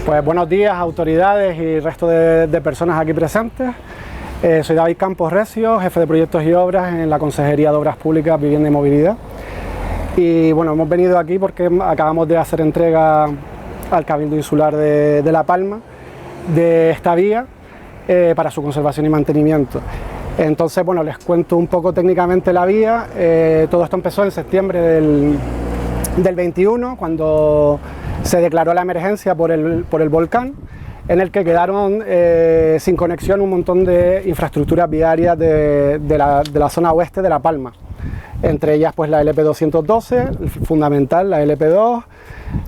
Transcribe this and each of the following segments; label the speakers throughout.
Speaker 1: Pues buenos días, autoridades y resto de personas aquí presentes. Soy David Campos Recio, jefe de proyectos y obras en la Consejería de Obras Públicas, Vivienda y Movilidad. Y bueno, hemos venido aquí porque acabamos de hacer entrega al Cabildo Insular de La Palma de esta vía para su conservación y mantenimiento. Entonces, bueno, les cuento un poco técnicamente la vía. Todo esto empezó en septiembre del 21, cuando se declaró la emergencia por el volcán, en el que quedaron sin conexión un montón de infraestructuras viarias de la zona oeste de La Palma. Entre ellas pues la LP 212, fundamental, la LP 2,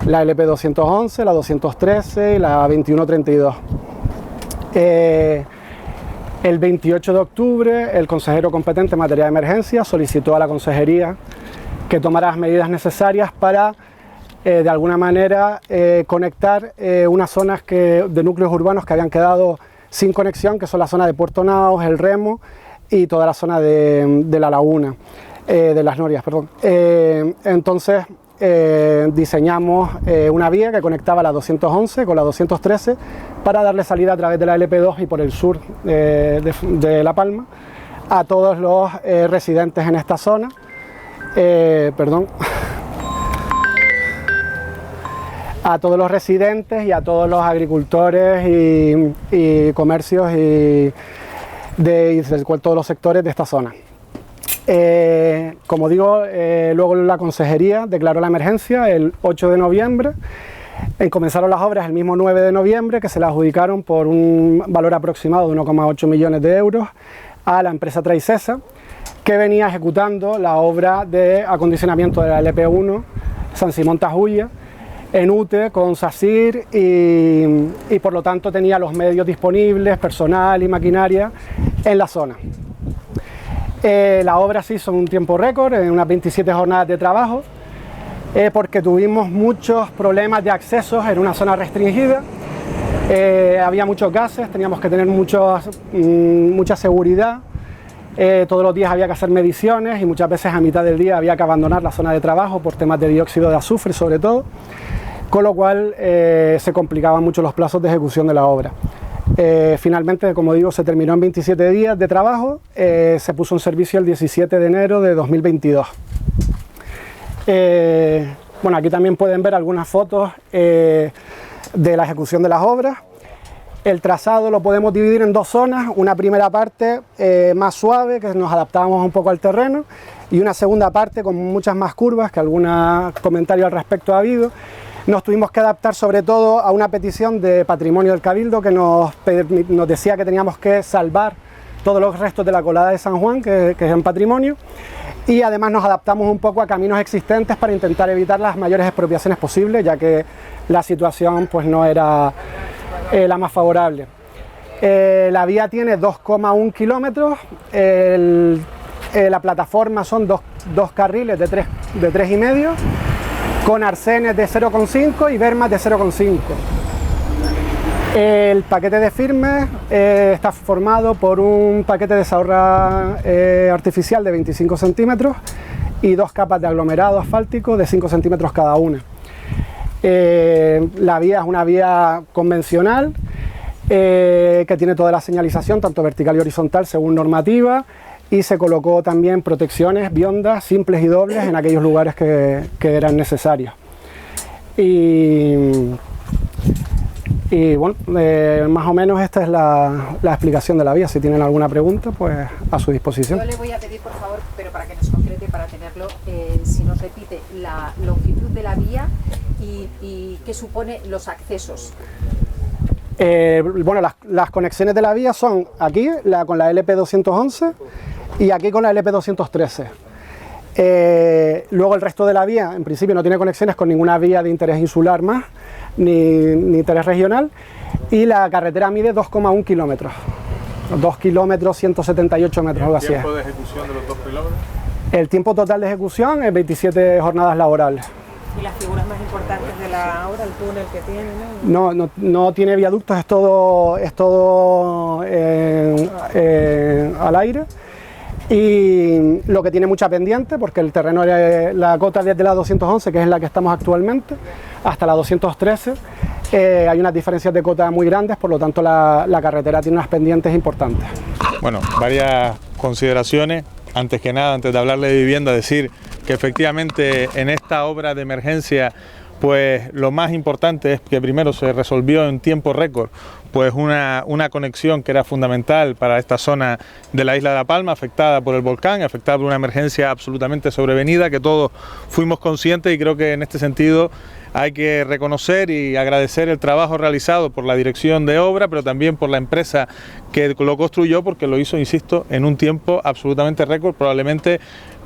Speaker 1: la LP 211, la 213 y la 2132. El 28 de octubre el consejero competente en materia de emergencia solicitó a la consejería que tomara las medidas necesarias para de alguna manera conectar unas zonas de núcleos urbanos que habían quedado sin conexión, que son la zona de Puerto Naos, El Remo y toda la zona de la laguna, de las Norias, perdón. Entonces diseñamos una vía que conectaba la 211 con la 213 para darle salida a través de la LP2 y por el sur de La Palma a todos los residentes en esta zona. A todos los residentes y a todos los agricultores y comercios y de todos los sectores de esta zona. Como digo, luego la consejería declaró la emergencia el 8 de noviembre. Comenzaron las obras el mismo 9 de noviembre, que se le adjudicaron por un valor aproximado de 1,8 millones de euros a la empresa Traicesa, que venía ejecutando la obra de acondicionamiento de la LP1 San Simón Tajuya en UTE con SACIR y por lo tanto tenía los medios disponibles, personal y maquinaria en la zona. La obra se hizo en un tiempo récord, en unas 27 jornadas de trabajo, porque tuvimos muchos problemas de accesos en una zona restringida. Había muchos gases, teníamos que tener mucha seguridad. Todos los días había que hacer mediciones y muchas veces a mitad del día había que abandonar la zona de trabajo por temas de dióxido de azufre sobre todo, con lo cual se complicaban mucho los plazos de ejecución de la obra. Finalmente, como digo, se terminó en 27 días de trabajo, se puso en servicio el 17 de enero de 2022. Bueno, aquí también pueden ver algunas fotos de la ejecución de las obras. El trazado lo podemos dividir en dos zonas, una primera parte más suave, que nos adaptábamos un poco al terreno, y una segunda parte con muchas más curvas, que algún comentario al respecto ha habido. Nos tuvimos que adaptar sobre todo a una petición de Patrimonio del Cabildo que nos decía que teníamos que salvar todos los restos de la colada de San Juan, que es en patrimonio, y además nos adaptamos un poco a caminos existentes para intentar evitar las mayores expropiaciones posibles, ya que la situación pues no era la más favorable. La vía tiene 2,1 kilómetros, la plataforma son dos carriles de 3,5, con arcenes de 0,5 y bermas de 0,5. El paquete de firmes está formado por un paquete de saorra artificial de 25 centímetros y dos capas de aglomerado asfáltico de 5 centímetros cada una. La vía es una vía convencional que tiene toda la señalización, tanto vertical y horizontal, según normativa, y se colocó también protecciones, biondas simples y dobles en aquellos lugares que eran necesarios. Y bueno, más o menos esta es la explicación de la vía. Si tienen alguna pregunta, pues a su disposición.
Speaker 2: Yo le voy a pedir, por favor, pero para que nos concrete, para tenerlo, si nos repite la longitud de la vía y qué supone los accesos.
Speaker 1: Bueno, las conexiones de la vía son aquí con la LP 211 y aquí con la LP 213. Luego el resto de la vía, en principio, no tiene conexiones con ninguna vía de interés insular más, ni interés regional, y la carretera mide 2,1 kilómetros. 2 kilómetros, 178 metros, algo así.
Speaker 3: ¿El tiempo de ejecución de los 2 kilómetros?
Speaker 1: El tiempo total de ejecución es 27 jornadas laborales.
Speaker 2: ¿Y las figuras más importantes de la obra, el túnel que tiene?
Speaker 1: No tiene viaductos, es todo al aire. Y lo que tiene mucha pendiente, porque el terreno, la cota desde la 211, que es la que estamos actualmente, hasta la 213, hay unas diferencias de cota muy grandes, por lo tanto la carretera tiene unas pendientes importantes.
Speaker 3: Bueno, varias consideraciones. Antes que nada, antes de hablarle de vivienda, decir que efectivamente en esta obra de emergencia, pues lo más importante es que primero se resolvió en tiempo récord pues una conexión que era fundamental para esta zona de la isla de La Palma, afectada por el volcán, afectada por una emergencia absolutamente sobrevenida, que todos fuimos conscientes, y creo que en este sentido hay que reconocer y agradecer el trabajo realizado por la dirección de obra, pero también por la empresa que lo construyó, porque lo hizo, insisto, en un tiempo absolutamente récord. Probablemente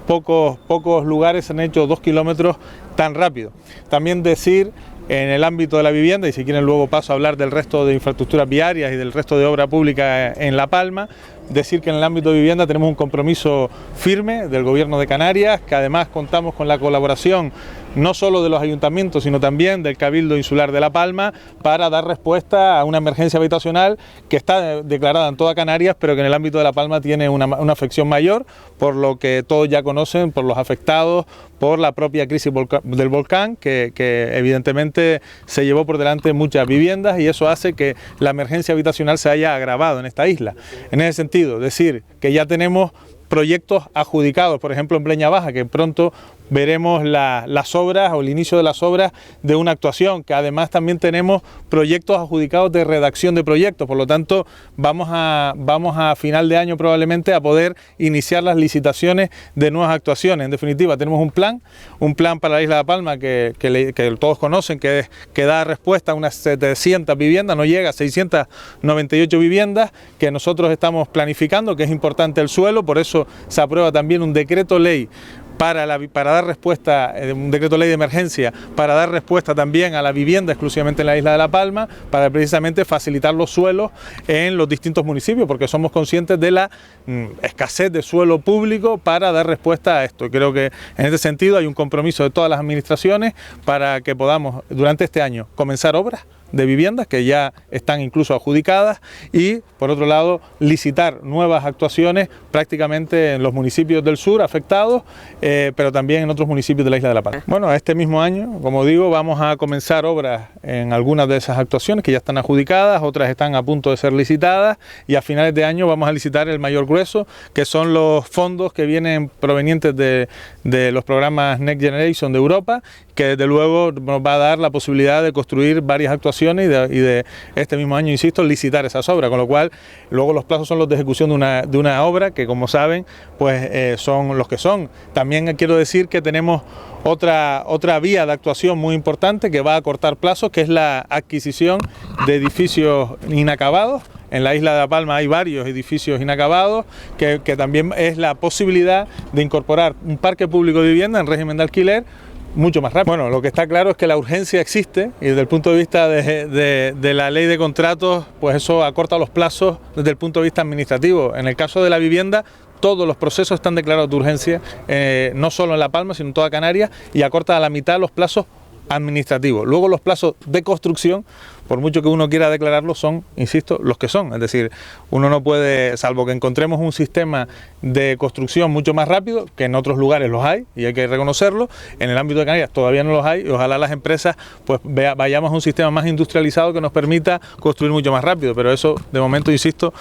Speaker 3: pocos lugares han hecho 2 kilómetros tan rápido. También decir, en el ámbito de la vivienda, y si quieren luego paso a hablar del resto de infraestructuras viarias y del resto de obra pública en La Palma, decir que en el ámbito de vivienda tenemos un compromiso firme del Gobierno de Canarias, que además contamos con la colaboración no solo de los ayuntamientos, sino también del Cabildo Insular de La Palma, para dar respuesta a una emergencia habitacional que está declarada en toda Canarias, pero que en el ámbito de La Palma tiene una afección mayor, por lo que todos ya conocen, por los afectados, por la propia crisis del volcán, que evidentemente se llevó por delante muchas viviendas, y eso hace que la emergencia habitacional se haya agravado en esta isla. En ese sentido, decir que ya tenemos proyectos adjudicados, por ejemplo en Breña Baja, que pronto veremos las obras o el inicio de las obras de una actuación, que además también tenemos proyectos adjudicados de redacción de proyectos, por lo tanto vamos a final de año probablemente a poder iniciar las licitaciones de nuevas actuaciones. En definitiva, tenemos un plan para la isla de La Palma que todos conocen, que da respuesta a unas 700 viviendas, no llega a 698 viviendas, que nosotros estamos planificando, que es importante el suelo, por eso se aprueba también un decreto ley para dar respuesta, un decreto ley de emergencia, para dar respuesta también a la vivienda exclusivamente en la isla de La Palma, para precisamente facilitar los suelos en los distintos municipios, porque somos conscientes de la escasez de suelo público para dar respuesta a esto. Creo que en este sentido hay un compromiso de todas las administraciones para que podamos durante este año comenzar obras de viviendas que ya están incluso adjudicadas, y por otro lado licitar nuevas actuaciones prácticamente en los municipios del sur afectados, pero también en otros municipios de la isla de La Palma. Bueno, este mismo año, como digo, vamos a comenzar obras en algunas de esas actuaciones que ya están adjudicadas, otras están a punto de ser licitadas, y a finales de año vamos a licitar el mayor grueso, que son los fondos que vienen provenientes de los programas Next Generation de Europa, que desde luego nos va a dar la posibilidad de construir varias actuaciones y de este mismo año, insisto, licitar esas obras, con lo cual luego los plazos son los de ejecución de una obra que, como saben, pues son los que son. También quiero decir que tenemos otra vía de actuación muy importante que va a acortar plazos, que es la adquisición de edificios inacabados. En la isla de La Palma hay varios edificios inacabados, que también es la posibilidad de incorporar un parque público de vivienda en régimen de alquiler mucho más rápido. Bueno, lo que está claro es que la urgencia existe, y desde el punto de vista de la ley de contratos, pues eso acorta los plazos desde el punto de vista administrativo. En el caso de la vivienda, todos los procesos están declarados de urgencia, no solo en La Palma, sino en toda Canarias, y acorta a la mitad los plazos administrativos. Luego los plazos de construcción, por mucho que uno quiera declararlos, son, insisto, los que son. Es decir, uno no puede, salvo que encontremos un sistema de construcción mucho más rápido, que en otros lugares los hay y hay que reconocerlo, en el ámbito de Canarias todavía no los hay, y ojalá las empresas pues vayamos a un sistema más industrializado que nos permita construir mucho más rápido, pero eso de momento, insisto,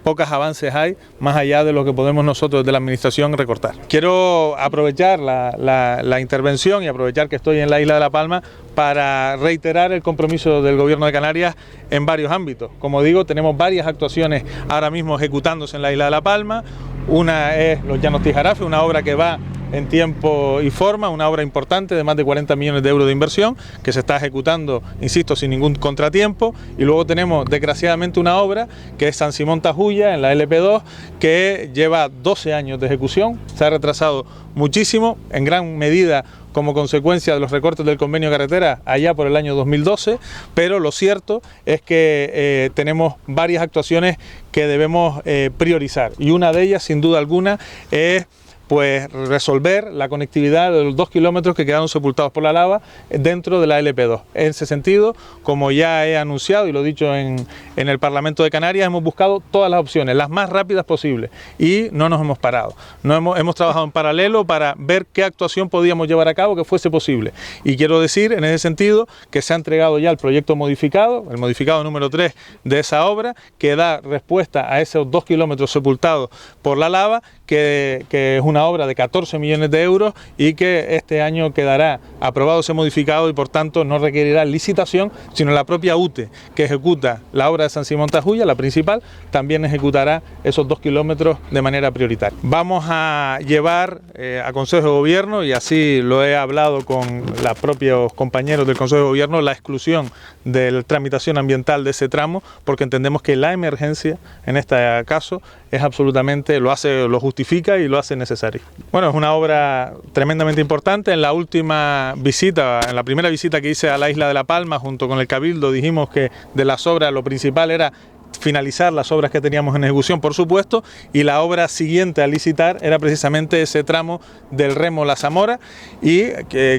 Speaker 3: pocos avances hay más allá de lo que podemos nosotros desde la administración recortar. Quiero aprovechar la intervención y aprovechar que estoy en la isla de La Palma para reiterar el compromiso del Gobierno de Canarias en varios ámbitos. Como digo, tenemos varias actuaciones ahora mismo ejecutándose en la isla de La Palma. Una es Los Llanos Tijarafe, una obra que va en tiempo y forma, una obra importante de más de 40 millones de euros de inversión que se está ejecutando, insisto, sin ningún contratiempo. Y luego tenemos, desgraciadamente, una obra que es San Simón Tajuya, en la LP2, que lleva 12 años de ejecución, se ha retrasado muchísimo, en gran medida como consecuencia de los recortes del convenio de carretera allá por el año 2012, pero lo cierto es que tenemos varias actuaciones que debemos priorizar, y una de ellas, sin duda alguna, es pues resolver la conectividad de los 2 kilómetros que quedaron sepultados por la lava dentro de la LP2. En ese sentido, como ya he anunciado y lo he dicho en el Parlamento de Canarias, hemos buscado todas las opciones, las más rápidas posibles, y no nos hemos parado. Hemos trabajado en paralelo para ver qué actuación podíamos llevar a cabo que fuese posible. Y quiero decir, en ese sentido, que se ha entregado ya el proyecto modificado, el modificado número 3 de esa obra, que da respuesta a esos 2 kilómetros sepultados por la lava, que es una obra de 14 millones de euros y que este año quedará aprobado ese modificado y por tanto no requerirá licitación, sino la propia UTE, que ejecuta la obra de San Simón Tajuya, la principal, también ejecutará esos 2 kilómetros de manera prioritaria. Vamos a llevar a Consejo de Gobierno, y así lo he hablado con los propios compañeros del Consejo de Gobierno, la exclusión de la tramitación ambiental de ese tramo, porque entendemos que la emergencia en este caso es absolutamente, lo justifica y lo hace necesario. Bueno, es una obra tremendamente importante. En la última visita, en la primera visita que hice a la isla de La Palma junto con el Cabildo, dijimos que de las obras lo principal era finalizar las obras que teníamos en ejecución, por supuesto, y la obra siguiente a licitar era precisamente ese tramo del Remo La Zamora, y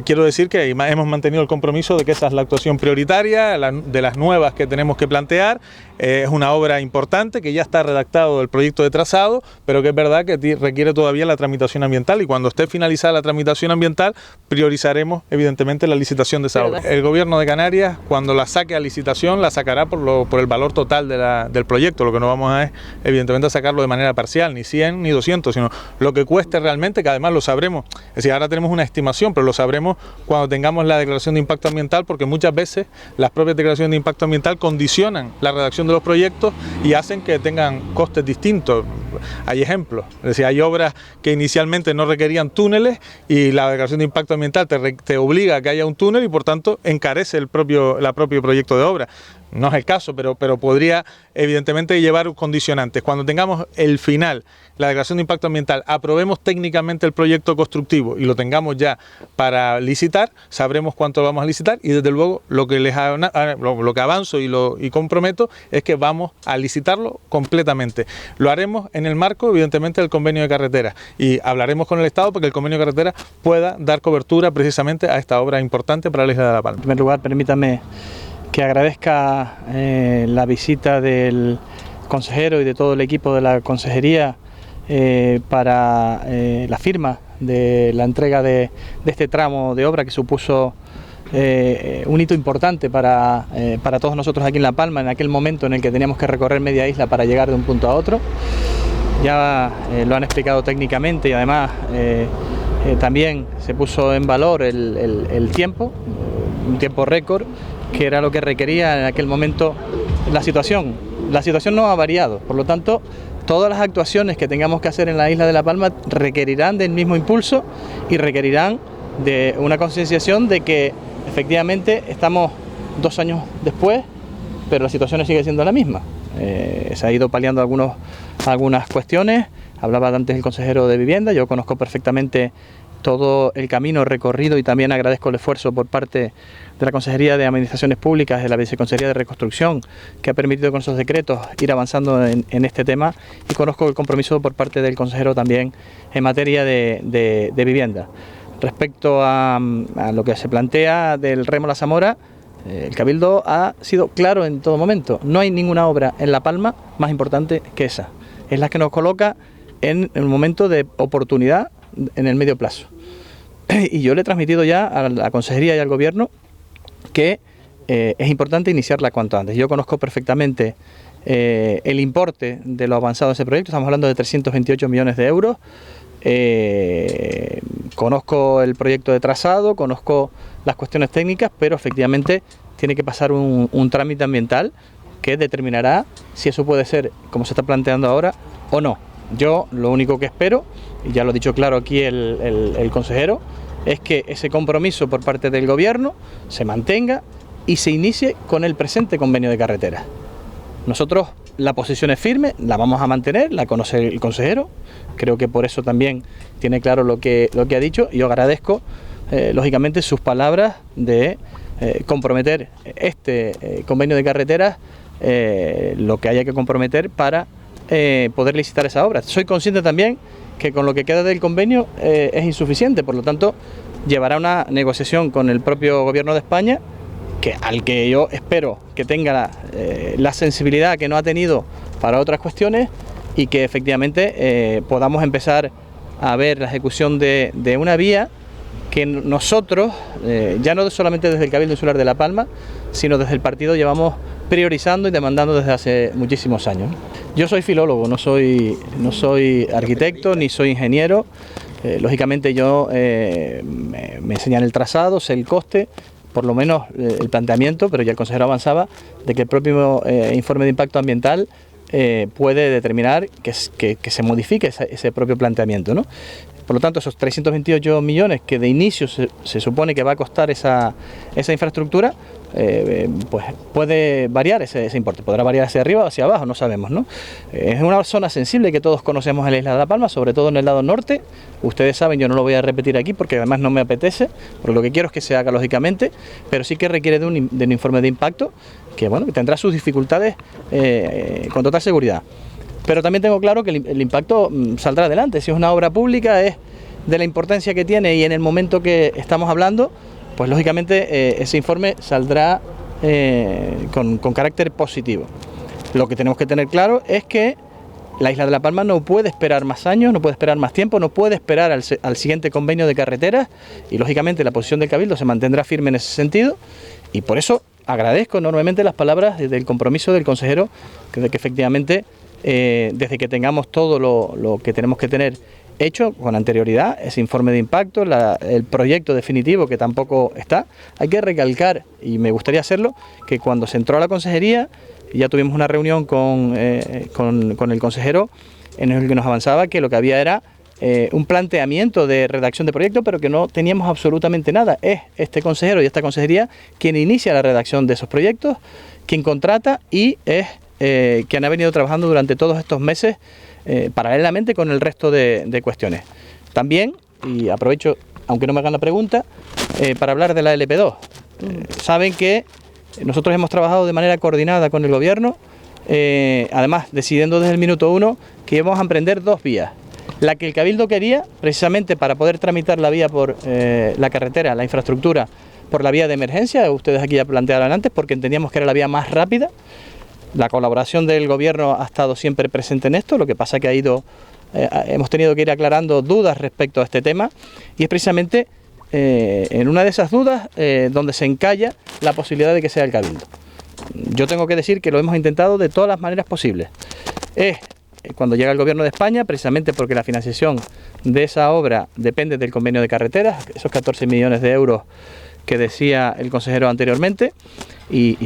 Speaker 3: quiero decir que hemos mantenido el compromiso de que esa es la actuación prioritaria, de las nuevas que tenemos que plantear. Es una obra importante que ya está redactado el proyecto de trazado, pero que es verdad que requiere todavía la tramitación ambiental, y cuando esté finalizada la tramitación ambiental priorizaremos evidentemente la licitación de esa obra. El Gobierno de Canarias, cuando la saque a licitación, la sacará por el valor total del proyecto. Lo que no vamos a es evidentemente a sacarlo de manera parcial, ni 100 ni 200, sino lo que cueste realmente, que además lo sabremos. Es decir, ahora tenemos una estimación, pero lo sabremos cuando tengamos la declaración de impacto ambiental, porque muchas veces las propias declaraciones de impacto ambiental condicionan la redacción de los proyectos y hacen que tengan costes distintos. Hay ejemplos, es decir, hay obras que inicialmente no requerían túneles y la declaración de impacto ambiental te obliga a que haya un túnel y por tanto encarece el propio proyecto de obra. No es el caso, pero podría evidentemente llevar condicionantes. Cuando tengamos el final, la declaración de impacto ambiental, aprobemos técnicamente el proyecto constructivo y lo tengamos ya para licitar, sabremos cuánto vamos a licitar, y desde luego lo que avanzo y comprometo es que vamos a licitarlo completamente. Lo haremos en el marco evidentemente del convenio de carretera, y hablaremos con el Estado porque el convenio de carretera pueda dar cobertura precisamente a esta obra importante para la isla de La Palma.
Speaker 4: En primer lugar, permítame que agradezca la visita del consejero y de todo el equipo de la consejería para la firma de la entrega de este tramo de obra que supuso un hito importante para todos nosotros aquí en La Palma, en aquel momento en el que teníamos que recorrer media isla para llegar de un punto a otro. Ya lo han explicado técnicamente, y además también se puso en valor el tiempo, un tiempo récord, que era lo que requería en aquel momento la situación. La situación no ha variado, por lo tanto, todas las actuaciones que tengamos que hacer en la isla de La Palma requerirán del mismo impulso y requerirán de una concienciación de que efectivamente estamos 2 años después, pero la situación sigue siendo la misma. Se ha ido paliando algunas cuestiones. Hablaba antes el consejero de Vivienda, yo conozco perfectamente todo el camino recorrido y también agradezco el esfuerzo por parte de la Consejería de Administraciones Públicas, de la Viceconsejería de Reconstrucción, que ha permitido con esos decretos ir avanzando en este tema, y conozco el compromiso por parte del consejero también en materia de vivienda. Respecto a lo que se plantea del Remo La Zamora, el Cabildo ha sido claro en todo momento. No hay ninguna obra en La Palma más importante que esa. Es la que nos coloca en el momento de oportunidad en el medio plazo. Y yo le he transmitido ya a la Consejería y al Gobierno que es importante iniciarla cuanto antes. Yo conozco perfectamente el importe de lo avanzado de ese proyecto, estamos hablando de 328 millones de euros. Conozco el proyecto de trazado, conozco las cuestiones técnicas, pero efectivamente tiene que pasar un trámite ambiental que determinará si eso puede ser como se está planteando ahora o no. Yo lo único que espero, y ya lo ha dicho claro aquí el consejero, es que ese compromiso por parte del Gobierno se mantenga y se inicie con el presente convenio de carretera. Nosotros la posición es firme, la vamos a mantener, la conoce el consejero, creo que por eso también tiene claro lo que ha dicho, y yo agradezco lógicamente sus palabras de comprometer este convenio de carreteras, lo que haya que comprometer para poder licitar esa obra. Soy consciente también que con lo que queda del convenio es insuficiente, por lo tanto llevará una negociación con el propio Gobierno de España, al que yo espero que tenga la sensibilidad que no ha tenido para otras cuestiones y que efectivamente podamos empezar a ver la ejecución de una vía que nosotros, ya no solamente desde el Cabildo Insular de La Palma, sino desde el partido llevamos priorizando y demandando desde hace muchísimos años. Yo soy filólogo, no soy arquitecto ni soy ingeniero. Lógicamente yo me enseñan el trazado, sé el coste, por lo menos el planteamiento, pero ya el consejero avanzaba de que el propio informe de impacto ambiental puede determinar que se modifique ese propio planteamiento, ¿no? Por lo tanto, esos 328 millones que de inicio se supone que va a costar esa infraestructura, pues puede variar ese importe, podrá variar hacia arriba o hacia abajo, no sabemos, ¿no? Es una zona sensible que todos conocemos en la isla de La Palma, sobre todo en el lado norte. Ustedes saben, yo no lo voy a repetir aquí porque además no me apetece, porque lo que quiero es que se haga lógicamente, pero sí que requiere de un informe de impacto que, bueno, que tendrá sus dificultades con total seguridad. Pero también tengo claro que el impacto saldrá adelante. Si es una obra pública, es de la importancia que tiene y en el momento que estamos hablando, pues lógicamente ese informe saldrá con carácter positivo. Lo que tenemos que tener claro es que la isla de La Palma no puede esperar más años, no puede esperar más tiempo, no puede esperar al siguiente convenio de carreteras y lógicamente la posición del Cabildo se mantendrá firme en ese sentido y por eso agradezco enormemente las palabras del compromiso del consejero de que efectivamente desde que tengamos todo lo que tenemos que tener hecho con anterioridad, ese informe de impacto, el proyecto definitivo que tampoco está, hay que recalcar, y me gustaría hacerlo, que cuando se entró a la consejería ya tuvimos una reunión con el consejero en el que nos avanzaba que lo que había era un planteamiento de redacción de proyecto, pero que no teníamos absolutamente nada. Es este consejero y esta consejería quien inicia la redacción de esos proyectos, quien contrata y es quien ha venido trabajando durante todos estos meses paralelamente con el resto de cuestiones. También, y aprovecho, aunque no me hagan la pregunta, para hablar de la LP2. Saben que nosotros hemos trabajado de manera coordinada con el Gobierno, además decidiendo desde el minuto 1 que íbamos a emprender dos vías. La que el Cabildo quería, precisamente para poder tramitar la vía por la carretera, la infraestructura, por la vía de emergencia, ustedes aquí ya plantearon antes, porque entendíamos que era la vía más rápida. La colaboración del Gobierno ha estado siempre presente en esto, lo que pasa que hemos tenido que ir aclarando dudas respecto a este tema y es precisamente en una de esas dudas donde se encalla la posibilidad de que sea el Cabildo. Yo tengo que decir que lo hemos intentado de todas las maneras posibles. Es cuando llega el Gobierno de España, precisamente porque la financiación de esa obra depende del convenio de carreteras, esos 14 millones de euros que decía el consejero anteriormente, y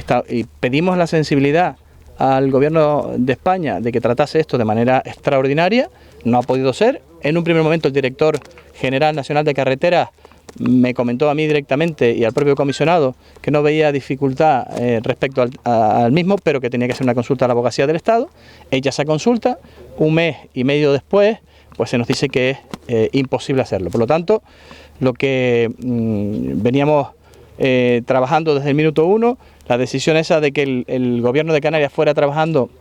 Speaker 4: pedimos la sensibilidad al Gobierno de España de que tratase esto de manera extraordinaria. No ha podido ser. En un primer momento el director general nacional de carreteras me comentó a mí directamente y al propio comisionado que no veía dificultad respecto al mismo, pero que tenía que hacer una consulta a la Abogacía del Estado. Ella esa consulta, un mes y medio después, pues se nos dice que es imposible hacerlo. Por lo tanto, lo que veníamos trabajando desde el minuto 1, la decisión esa de que el Gobierno de Canarias fuera trabajando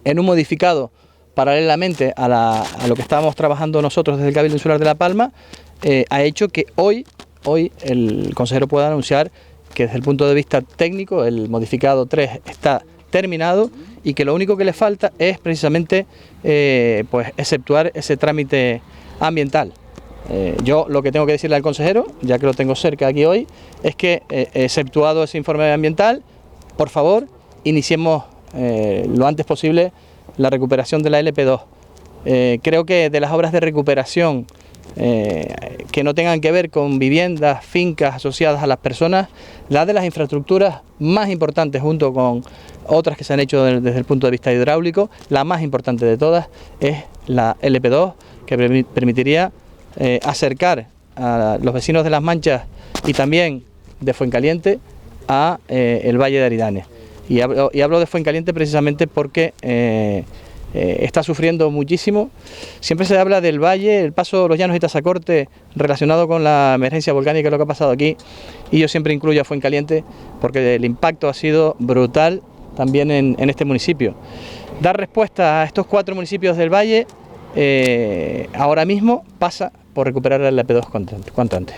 Speaker 4: en un modificado paralelamente a lo que estábamos trabajando nosotros desde el Cabildo Insular de La Palma, ha hecho que hoy el consejero pueda anunciar que desde el punto de vista técnico el modificado 3 está terminado y que lo único que le falta es precisamente pues exceptuar ese trámite ambiental. Yo lo que tengo que decirle al consejero, ya que lo tengo cerca aquí hoy, es que exceptuado ese informe ambiental, por favor, iniciemos lo antes posible la recuperación de la LP2. Creo que de las obras de recuperación que no tengan que ver con viviendas, fincas asociadas a las personas, la de las infraestructuras más importantes junto con otras que se han hecho desde el punto de vista hidráulico, la más importante de todas es la LP2, que permitiría acercar a los vecinos de Las Manchas y también de Fuencaliente a el Valle de Aridane. Y hablo de Fuencaliente precisamente porque está sufriendo muchísimo. Siempre se habla del valle, el paso de los Llanos y Tazacorte relacionado con la emergencia volcánica, lo que ha pasado aquí, y yo siempre incluyo a Fuencaliente porque el impacto ha sido brutal también en este municipio. Dar respuesta a estos 4 municipios del valle ahora mismo pasa por recuperar el AP2 cuanto antes.